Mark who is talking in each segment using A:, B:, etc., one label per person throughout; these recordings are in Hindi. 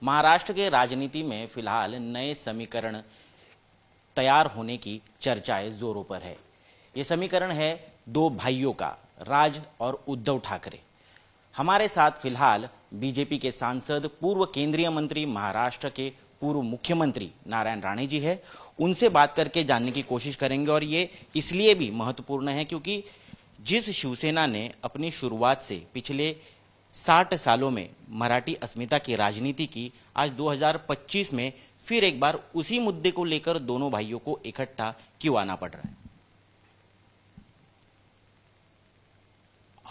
A: महाराष्ट्र के राजनीति में फिलहाल नए समीकरण तैयार होने की चर्चाएं जोरों पर है। ये समीकरण है दो भाइयों का, राज और उद्धव ठाकरे। हमारे साथ फिलहाल बीजेपी के सांसद, पूर्व केंद्रीय मंत्री, महाराष्ट्र के पूर्व मुख्यमंत्री नारायण राणे जी है। उनसे बात करके जानने की कोशिश करेंगे और ये इसलिए भी महत्वपूर्ण है क्योंकि जिस शिवसेना ने अपनी शुरुआत से पिछले 60 सालों में मराठी अस्मिता की राजनीति की, आज 2025 में फिर एक बार उसी मुद्दे को लेकर दोनों भाइयों को इकट्ठा क्यों आना पड़ रहा है।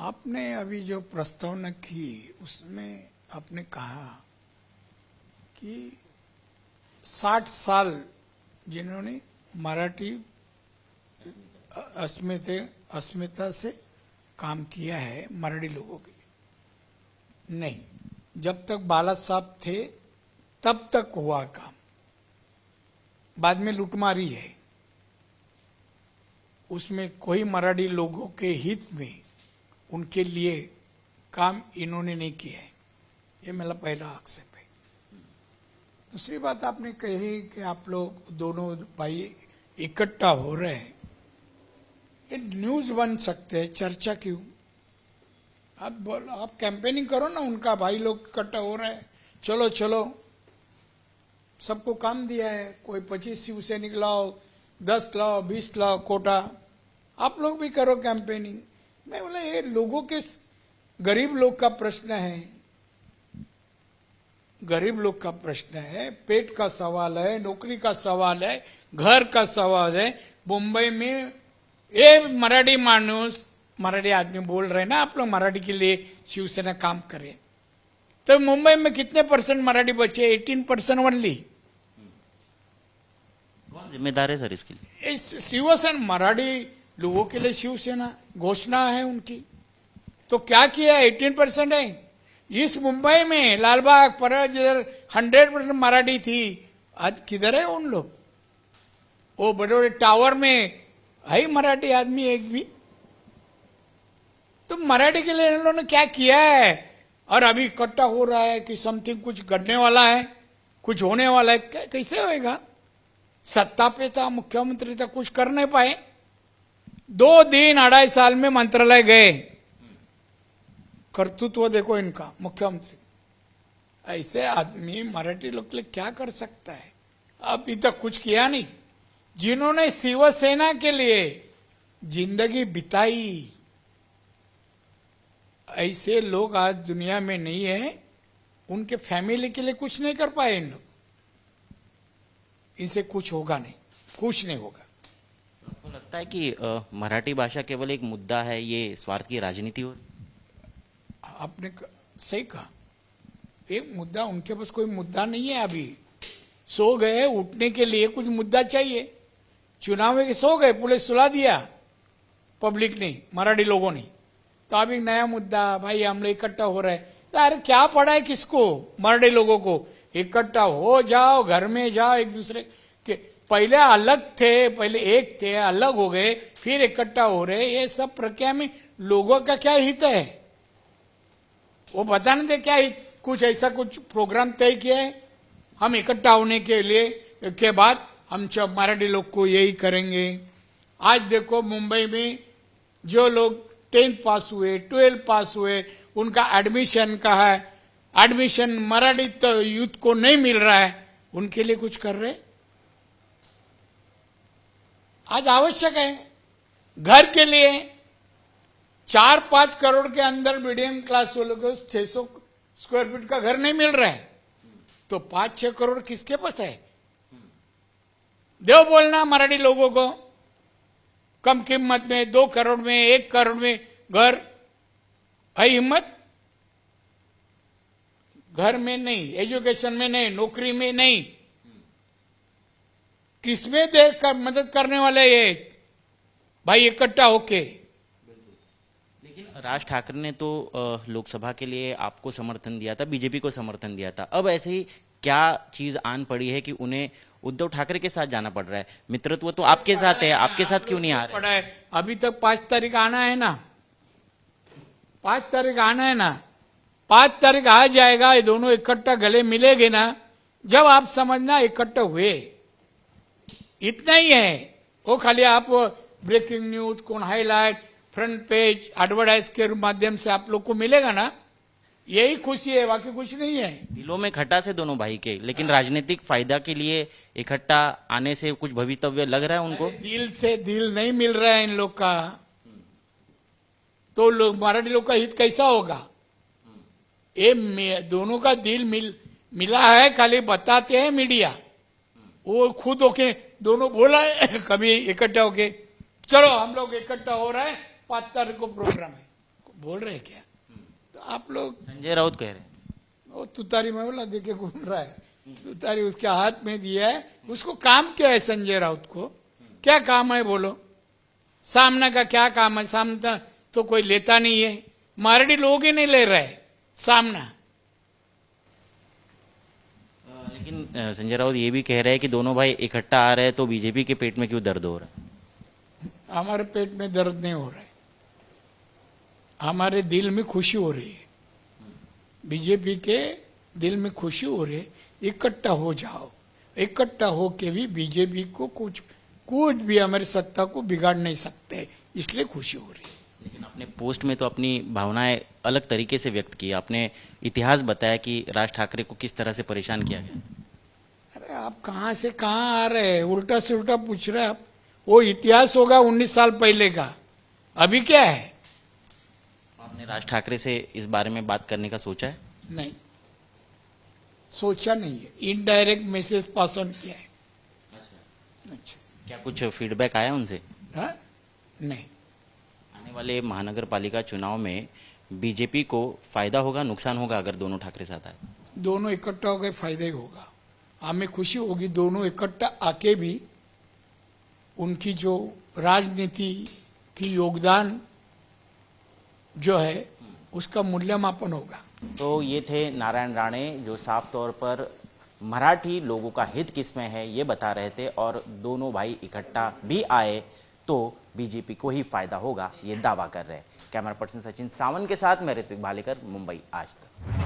B: आपने अभी जो प्रस्तावना की उसमें आपने कहा कि 60 साल जिन्होंने मराठी अस्मिता से काम किया है मराठी लोगों के लिए, नहीं, जब तक बाला साहब थे तब तक हुआ काम, बाद में लूटमारी है, उसमें कोई मराठी लोगों के हित में उनके लिए काम इन्होंने नहीं किया है। ये मेरा पहला आक्षेप है। दूसरी बात आपने कही कि आप लोग दोनों भाई इकट्ठा हो रहे हैं, ये न्यूज बन सकते हैं, चर्चा क्यों? आप कैंपेनिंग करो ना, उनका भाई लोग इकट्ठा हो रहे हैं, चलो चलो, सबको काम दिया है, कोई 25 शिवसैनिक लाओ, 10 लाओ, 20 लाओ कोटा, आप लोग भी करो कैंपेनिंग। मैं बोला ये लोगों के, गरीब लोग का प्रश्न है, गरीब लोग का प्रश्न है, पेट का सवाल है, नौकरी का सवाल है, घर का सवाल है। मुंबई में ये मराठी मानुस, मराठी आदमी बोल रहे हैं ना, आप लोग मराठी के लिए शिवसेना काम करे, तो मुंबई में कितने % मराठी बचे? 18% ओनली।
A: कौन जिम्मेदार है सर इसके लिए?
B: इस शिवसेना मराठी लोगों के लिए शिवसेना घोषणा है उनकी, तो क्या किया? 18% है। इस मुंबई में लालबाग पर जिधर 100% मराठी थी, आज किधर है उन लोग? वो बड़े बड़े टावर में है मराठी आदमी एक भी? तो मराठी के लिए इन लोगों ने क्या किया है? और अभी इकट्ठा हो रहा है कि समथिंग कुछ घटने वाला है, कुछ होने वाला है। कैसे होएगा? सत्ता पे था, मुख्यमंत्री था, कुछ कर नहीं पाए। 2 दिन 2.5 साल में मंत्रालय गए, कर्तृत्व देखो इनका, मुख्यमंत्री। ऐसे आदमी मराठी लोग के लिए क्या कर सकता है? अभी तक कुछ किया नहीं। जिन्होंने शिवसेना के लिए जिंदगी बिताई, ऐसे लोग आज दुनिया में नहीं है। उनके फैमिली के लिए कुछ नहीं कर पाए इन लोग। इनसे कुछ होगा नहीं, कुछ नहीं होगा।
A: आपको लगता है कि मराठी भाषा केवल एक मुद्दा है, ये स्वार्थ की राजनीति हो?
B: आपने सही कहा, एक मुद्दा, उनके पास कोई मुद्दा नहीं है। अभी सो गए, उठने के लिए कुछ मुद्दा चाहिए। चुनाव में सो गए, पुलिस सुला दिया पब्लिक ने, मराठी लोगों ने, तो अभी नया मुद्दा, भाई हम लोग इकट्ठा हो रहे हैं। तो अरे क्या पड़ा है किसको? मराठी लोगों को इकट्ठा हो जाओ, घर में जाओ, एक दूसरे के पहले अलग थे, पहले एक थे, अलग हो गए, फिर इकट्ठा हो रहे। ये सब प्रक्रिया में लोगों का क्या हित है वो बताने दे। क्या हित? कुछ ऐसा कुछ प्रोग्राम तय किया है, हम इकट्ठा होने के लिए के बाद हम मराठी लोग को यही करेंगे। आज देखो मुंबई में जो लोग 10th पास हुए, 12th पास हुए, उनका एडमिशन का है, एडमिशन मराठी तो यूथ को नहीं मिल रहा है, उनके लिए कुछ कर रहे। आज आवश्यक है। घर के लिए 4-5 करोड़ के अंदर मीडियम क्लास वालों को 600 स्क्वायर फीट का घर नहीं मिल रहा है, तो 5-6 करोड़ किसके पास है? देव बोलना मराठी लोगों को, कम कीमत में 2 करोड़ में, 1 करोड़ में घर है हिम्मत? घर में नहीं, एजुकेशन में नहीं, नौकरी में नहीं, किसमें देकर मदद करने वाले ये भाई इकट्ठा होके?
A: लेकिन राज ठाकरे ने तो लोकसभा के लिए आपको समर्थन दिया था, बीजेपी को समर्थन दिया था। अब ऐसे ही क्या चीज आन पड़ी है कि उन्हें उद्धव ठाकरे के साथ जाना पड़ रहा है? मित्रत्व तो आपके साथ है, आपके साथ क्यों नहीं आ रहा है?
B: अभी तक 5 तारीख आना है ना, 5 तारीख आना है ना, 5 तारीख आ जाएगा, ये दोनों इकट्ठा गले मिलेंगे ना, जब आप समझना इकट्ठा हुए। इतना ही है, वो खाली आप ब्रेकिंग न्यूज, कौन हाईलाइट, फ्रंट पेज, एडवर्टाइज के माध्यम से आप लोग को मिलेगा ना, यही खुशी है, बाकी कुछ नहीं है।
A: दिलों में खटास है दोनों भाई के, लेकिन राजनीतिक फायदा के लिए इकट्ठा आने से कुछ भवितव्य लग रहा है उनको।
B: दिल से दिल नहीं मिल रहा है इन लोग का, तो लोग मराठी लोग का हित कैसा होगा? ये दोनों का दिल मिला है, खाली बताते हैं मीडिया, वो खुद होके दोनों बोला है कभी इकट्ठा होके, चलो हम लोग इकट्ठा हो रहे हैं, 5 तारीख को प्रोग्राम है, बोल रहे हैं क्या? तो आप लोग,
A: संजय राउत कह रहे हैं
B: वो तुतारी में बोला देखे घूम रहा है, तुतारी उसके हाथ में दिया है, उसको काम क्या है? संजय राउत को क्या काम है बोलो? सामने का क्या काम है? सामने तो कोई लेता नहीं है, मराठी लोग ही नहीं ले रहे सामना।
A: लेकिन संजय राउत ये भी कह रहे हैं कि दोनों भाई इकट्ठा आ रहे हैं तो बीजेपी के पेट में क्यों दर्द हो रहा है?
B: हमारे पेट में दर्द नहीं हो रहा है, हमारे दिल में खुशी हो रही है, बीजेपी के दिल में खुशी हो रही है। इकट्ठा हो जाओ, इकट्ठा हो के भी बीजेपी को कुछ भी हमारी सत्ता को बिगाड़ नहीं सकते, इसलिए खुशी हो रही है।
A: लेकिन आपने पोस्ट में तो अपनी भावनाएं अलग तरीके से व्यक्त की, आपने इतिहास बताया कि राज ठाकरे को किस तरह से परेशान किया गया।
B: अरे आप कहां से कहां आ रहे हैं, उल्टा से उल्टा पूछ रहे हैं आप। वो इतिहास होगा 19 साल पहले का, अभी क्या है?
A: आपने राज ठाकरे से इस बारे में बात करने का सोचा है?
B: नहीं, सोचा नहीं है, इनडायरेक्ट मैसेज पास ऑन किया है। अच्छा,
A: क्या कुछ फीडबैक आया उनसे?
B: हाँ? नहीं।
A: आने वाले महानगर पालिका चुनाव में बीजेपी को फायदा होगा, नुकसान होगा अगर दोनों ठाकरे साथ आए?
B: दोनों इकट्ठा हो गए, फायदा ही होगा, हमें खुशी होगी। दोनों इकट्ठा आके भी उनकी जो राजनीति की योगदान जो है उसका मूल्यमापन होगा।
A: तो ये थे नारायण राणे, जो साफ तौर पर मराठी लोगों का हित किसमें है ये बता रहे थे, और दोनों भाई इकट्ठा भी आए तो बीजेपी को ही फायदा होगा ये दावा कर रहे हैं। कैमरा पर्सन सचिन सावंत के साथ मैं ऋत्विक भालेकर, मुंबई आज तक।